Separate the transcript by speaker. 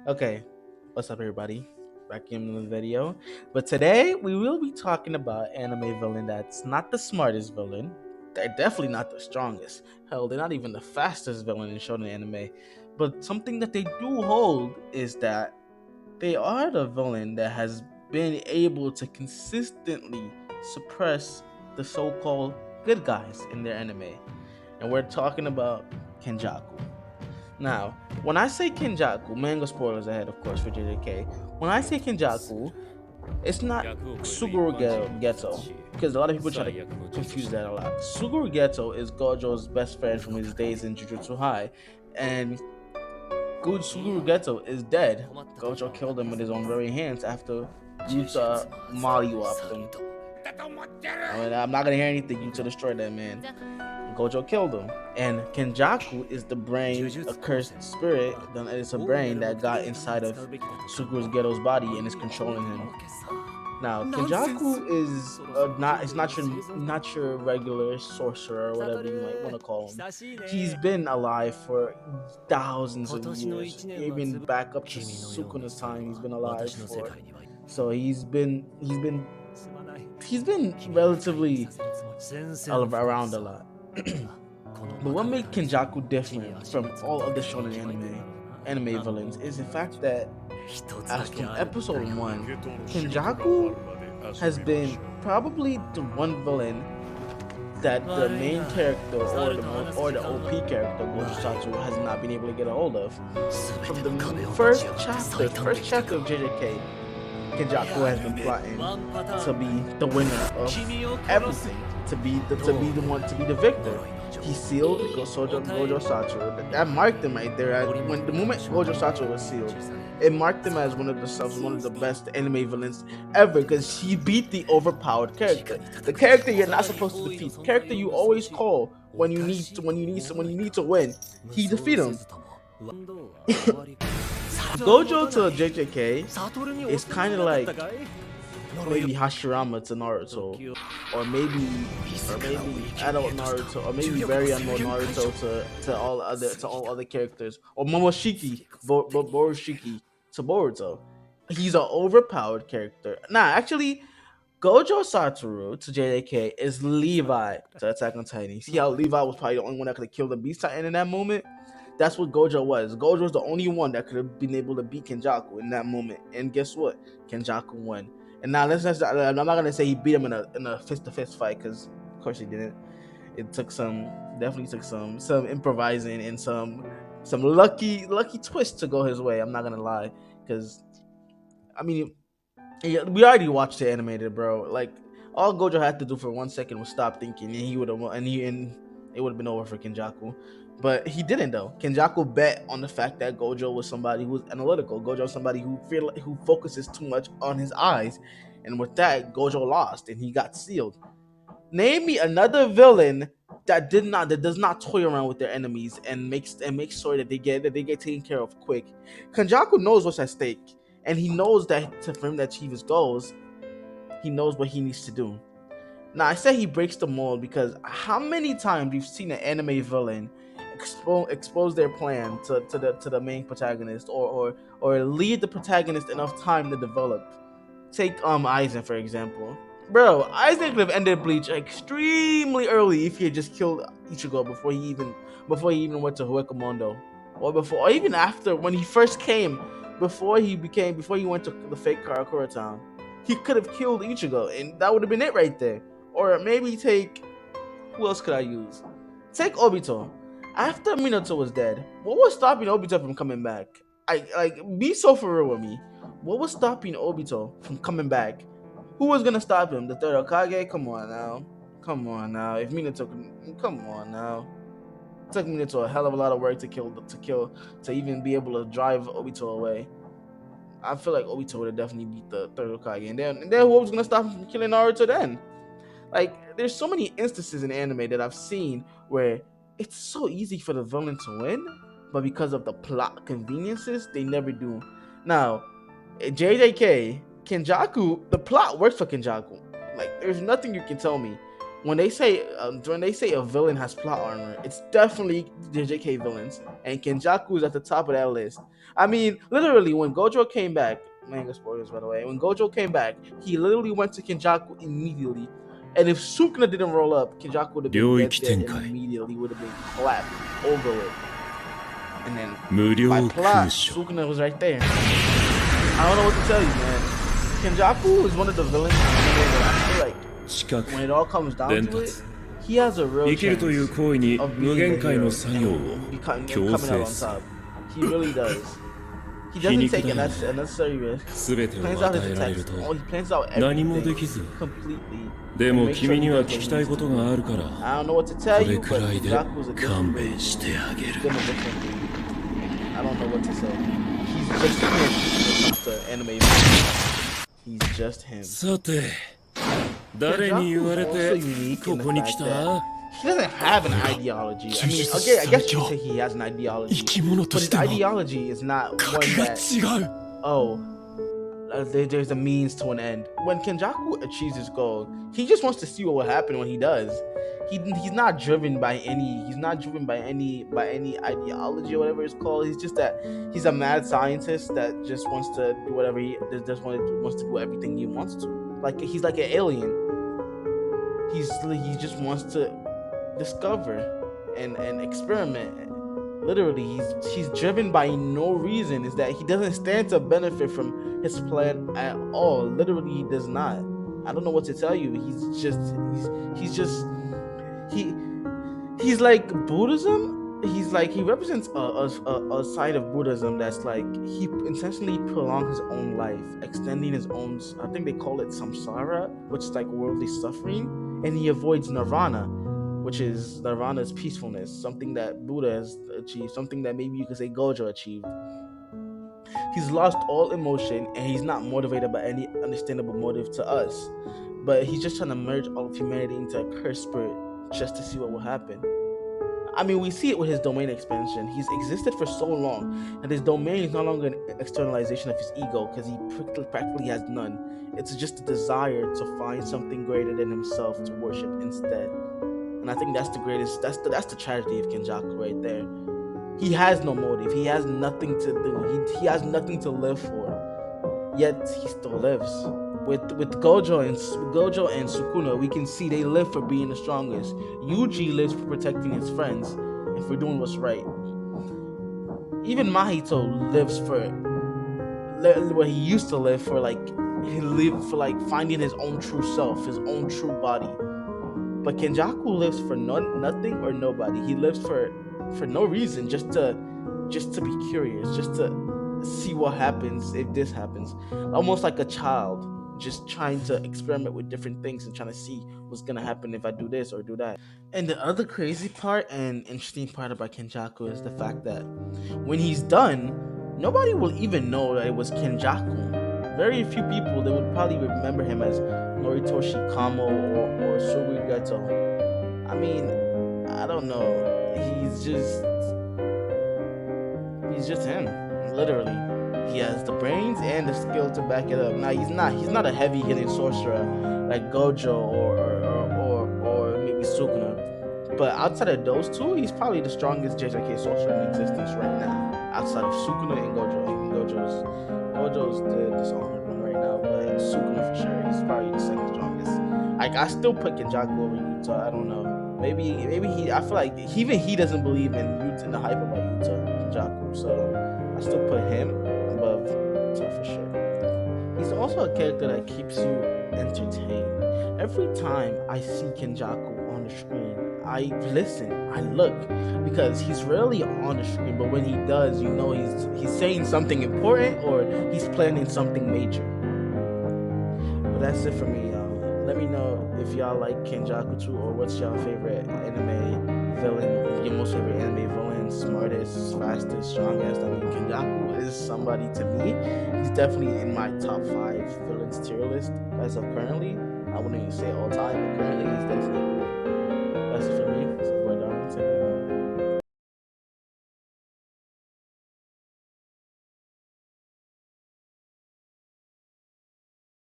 Speaker 1: Okay, what's up, everybody? Back in the video, but today we will be talking about anime villain that's not the smartest villain. They're definitely not the strongest. Hell, they're not even the fastest villain in shonen anime. But something that they do hold is that they are the villain that has been able to consistently suppress the so-called good guys in their anime, and we're talking about Kenjaku. Now, when I say Kenjaku, manga spoilers ahead, of course, for JJK. When I say Kenjaku, it's not Suguru Geto, because a lot of people try to confuse that a lot. Suguru Geto is Gojo's best friend from his days in Jujutsu High, and good Suguru Geto is dead. Gojo killed him with his own very hands after Yuta mollywopped him. I'm not gonna hear anything. Yuta destroyed that man. Gojo killed him. And Kenjaku is the brain, a cursed spirit. Then it's a brain that got inside of Suguru's Geto's body and is controlling him. Now, Kenjaku is not your regular sorcerer or whatever you might want to call him. He's been alive for thousands of years, even back up to Sukuna's time. He's been alive for. So he's been relatively around a lot. But what made Kenjaku different from all other shonen anime villains is the fact that as from episode 1, Kenjaku has been probably the one villain that the main character or the OP character Gojo Satsu has not been able to get a hold of. From the first chapter of JJK, Kenjaku has been plotting to be the winner of everything, to be the victor. He sealed Gojo Satoru. That marked him right there. When the moment Gojo Satoru was sealed, it marked him as one of the best anime villains ever, because he beat the overpowered character, the character you're not supposed to defeat, the character you always call when you need to win. He defeated him. Gojo to JJK is kind of like maybe Hashirama to Naruto, or maybe adult Naruto, or maybe very unknown Naruto to all other characters, or Momoshiki Borushiki to Boruto. He's an overpowered character. Nah, actually, Gojo Satoru to JJK is Levi to Attack on Titan. See how Levi was probably the only one that could have killed the Beast Titan in that moment? That's what Gojo was. Gojo was the only one that could have been able to beat Kenjaku in that moment. And guess what? Kenjaku won. And now I'm not gonna say he beat him in a fist to fist fight, because of course he didn't. It definitely took some improvising and some lucky twist to go his way. I'm not gonna lie, because I mean, yeah, we already watched the animated, bro. Like, all Gojo had to do for 1 second was stop thinking, and he would have won, and it would have been over for Kenjaku. But he didn't, though. Kenjaku bet on the fact that Gojo was somebody who was analytical. Gojo was somebody who focuses too much on his eyes, and with that, Gojo lost and he got sealed. Name me another villain that does not toy around with their enemies and makes sure that they get taken care of quick. Kenjaku knows what's at stake, and he knows that for him to achieve his goals, he knows what he needs to do. Now, I say he breaks the mold because how many times we've seen an anime villain expose their plan to the main protagonist, or lead the protagonist enough time to develop. Take Aizen, for example. Bro, Aizen could have ended Bleach extremely early if he had just killed Ichigo before he even went to Huecomondo, or even after, when he first came, before he went to the fake Karakura town. He could have killed Ichigo, and that would have been it right there. Or maybe take, who else could I use? Take Obito. After Minato was dead, what was stopping Obito from coming back? Be so for real with me. What was stopping Obito from coming back? Who was gonna stop him? The third Hokage? Come on now. If Minato, come on now. It took Minato a hell of a lot of work to even be able to drive Obito away. I feel like Obito would have definitely beat the third Hokage, and then who was gonna stop him from killing Naruto then? Like, there's so many instances in anime that I've seen where it's so easy for the villain to win, but because of the plot conveniences, they never do. Now, JJK, Kenjaku, the plot works for Kenjaku. Like, there's nothing you can tell me when they say a villain has plot armor, it's definitely the JK villains, and Kenjaku is at the top of that list. I mean, literally, when Gojo came back, manga spoilers by the way. When Gojo came back, he literally went to Kenjaku immediately, and if Sukuna didn't roll up, Kenjaku would have been dead there and immediately would have been clapped over it. And then by plot, Sukuna was right there. I don't know what to tell you, man. Kenjaku is one of the villains that I feel like when it all comes down to it, he has a real chance of being the hero and coming out on top. He really does. He doesn't take a necessary risk. He plans out his attacks. He plans out everything completely. I don't know what to tell you, but Kenjaku's a different breed. I don't know what to say. He's just him when it comes to anime. He's just him. Kenjaku is also unique in the fact that he doesn't have an ideology. I mean, okay, I guess you could say he has an ideology, but his ideology is not one that, there's a means to an end. When Kenjaku achieves his goal, he just wants to see what will happen when he does. He's not driven by any ideology or whatever it's called. He's just that he's a mad scientist that just wants to do whatever he just wants to do everything he wants to. Like he's like an alien. He just wants to discover and experiment. Literally, he's driven by no reason. Is that he doesn't stand to benefit from his plan at all. Literally, he does not. I don't know what to tell you. He's like Buddhism. He represents a side of Buddhism that's like he intentionally prolongs his own life, extending his own. I think they call it samsara, which is like worldly suffering, and he avoids nirvana, which is nirvana's peacefulness, something that Buddha has achieved, something that maybe you could say Gojo achieved. He's lost all emotion, and he's not motivated by any understandable motive to us, but he's just trying to merge all of humanity into a cursed spirit just to see what will happen. I mean, we see it with his domain expansion. He's existed for so long, and his domain is no longer an externalization of his ego, because he practically has none. It's just a desire to find something greater than himself to worship instead. And I think that's the greatest. That's the tragedy of Kenjaku right there. He has no motive. He has nothing to do. He has nothing to live for. Yet he still lives. With Gojo and Sukuna, we can see they live for being the strongest. Yuji lives for protecting his friends and for doing what's right. Even Mahito lives for what he used to live for. He lived for finding his own true self, his own true body. But Kenjaku lives for nothing or nobody. He lives for no reason, just to be curious, just to see what happens if this happens. Almost like a child, just trying to experiment with different things and trying to see what's gonna happen if I do this or do that. And the other crazy part and interesting part about Kenjaku is the fact that when he's done, nobody will even know that it was Kenjaku. Very few people, they would probably remember him as Noritoshi Kamo or Sugigato. I mean, I don't know. He's just him, literally. He has the brains and the skill to back it up. Now he's not a heavy hitting sorcerer like Gojo or maybe Sukuna. But outside of those two, he's probably the strongest JJK sorcerer in existence right now. Outside of Sukuna and Gojo. Gojo's the dishonored one right now, but Sukuna for sure. He's probably the second strongest. I still put Kenjaku over Yuta. I don't know. Maybe he. I feel like even he doesn't believe in Yuta and the hype about Kenjaku. So I still put him above Yuta for sure. He's also a character that keeps you entertained. Every time I see Kenjaku on the screen, I listen, I look, because he's rarely on the screen, but when he does, you know he's saying something important or he's planning something major. But that's it for me, y'all. Let me know if y'all like Kenjaku too, or what's y'all favorite anime villain, your most favorite anime villain, smartest, fastest, strongest. I mean, Kenjaku is somebody to me. He's definitely in my top 5 villains tier list as of currently. I wouldn't even say all time, but currently he's definitely. That's it for me. It's your boy Darwin.